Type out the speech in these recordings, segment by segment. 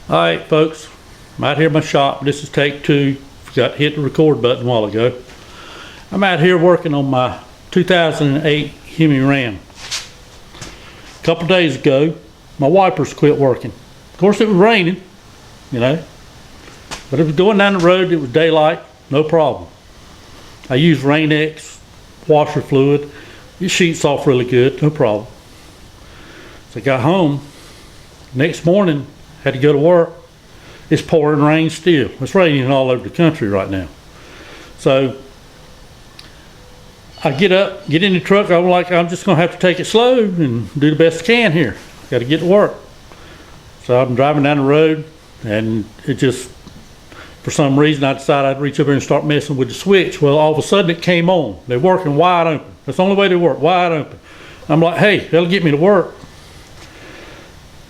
Alright folks, I'm out here in my shop. This is take two. Forgot to hit the record button a while ago. I'm out here working on my 2008 Hemi Ram. A couple days ago, my wipers quit working. Of course it was raining, you know, but it was going down the road, it was daylight, no problem. I used Rain-X washer fluid. It sheets off really good, no problem. So I got home. Next morning, had to go to work. It's pouring rain still. It's raining all over the country right now. So I get up, get in the truck. I'm like, I'm just gonna have to take it slow and do the best I can here. Got to get to work. So I'm driving down the road, and it just, for some reason, I decided I'd reach over and start messing with the switch. Well, all of a sudden it came on. They're working wide open. That's the only way they work, wide open. I'm like, hey, that'll get me to work.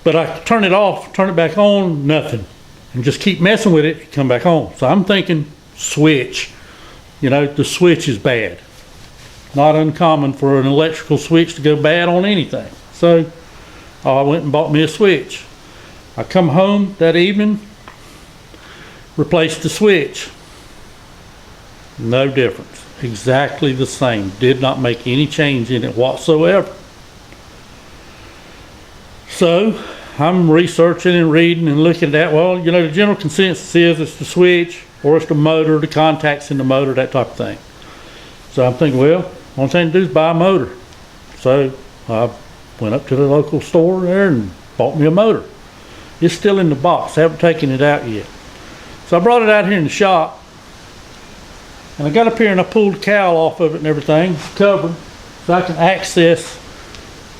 But I turn it off, turn it back on, nothing. And just keep messing with it, come back on. So I'm thinking switch. You know, the switch is bad. Not uncommon for an electrical switch to go bad on anything. So I went and bought me a switch. I come home that evening, replaced the switch. No difference. Exactly the same. Did not make any change in it whatsoever. So I'm researching and reading and looking at that. Well, you know, the general consensus is it's the switch or it's the motor, the contacts in the motor, that type of thing. So I'm thinking, well, one thing to do is buy a motor. So I went up to the local store there and bought me a motor. It's still in the box. I haven't taken it out yet. So I brought it out here in the shop, and I got up here and I pulled the cowl off of it and everything, covered, so I can access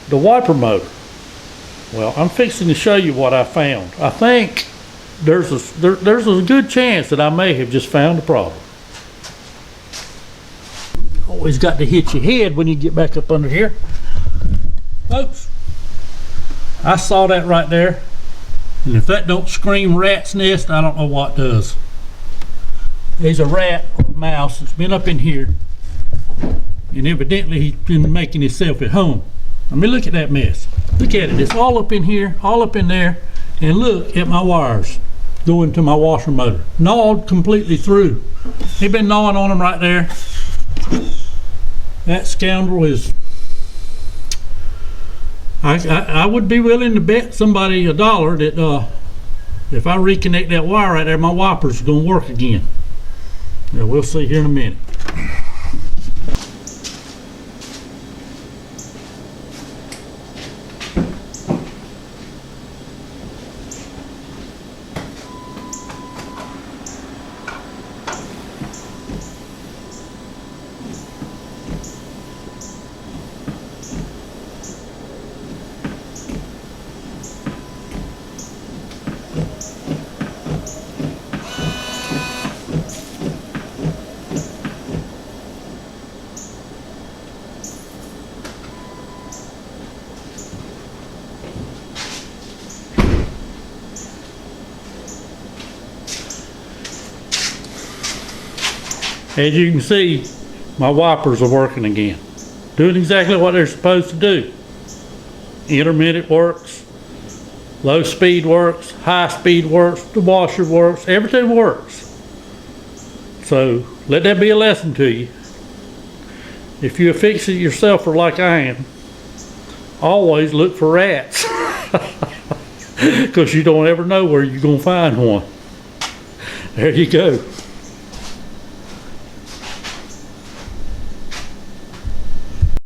the wiper motor. Well, I'm fixing to show you what I found. I think there's a good chance that I may have just found a problem. Always got to hit your head when you get back up under here. Folks, I saw that right there, and if that don't scream rat's nest, I don't know what does. There's a rat or a mouse that's been up in here, and evidently he's been making himself at home. I mean, look at that mess. Look at it. It's all up in here, all up in there, and look at my wires going to my washer motor. Gnawed completely through. He's been gnawing on them right there. That scoundrel is... I would be willing to bet somebody $1 that if I reconnect that wire right there, my wipers are going to work again. Now, we'll see here in a minute. As you can see, my wipers are working again. Doing exactly what they're supposed to do. Intermittent works, low speed works, high speed works, the washer works, everything works. So let that be a lesson to you. If you fix it yourself or like I am, always look for rats. Because you don't ever know where you're going to find one. There you go.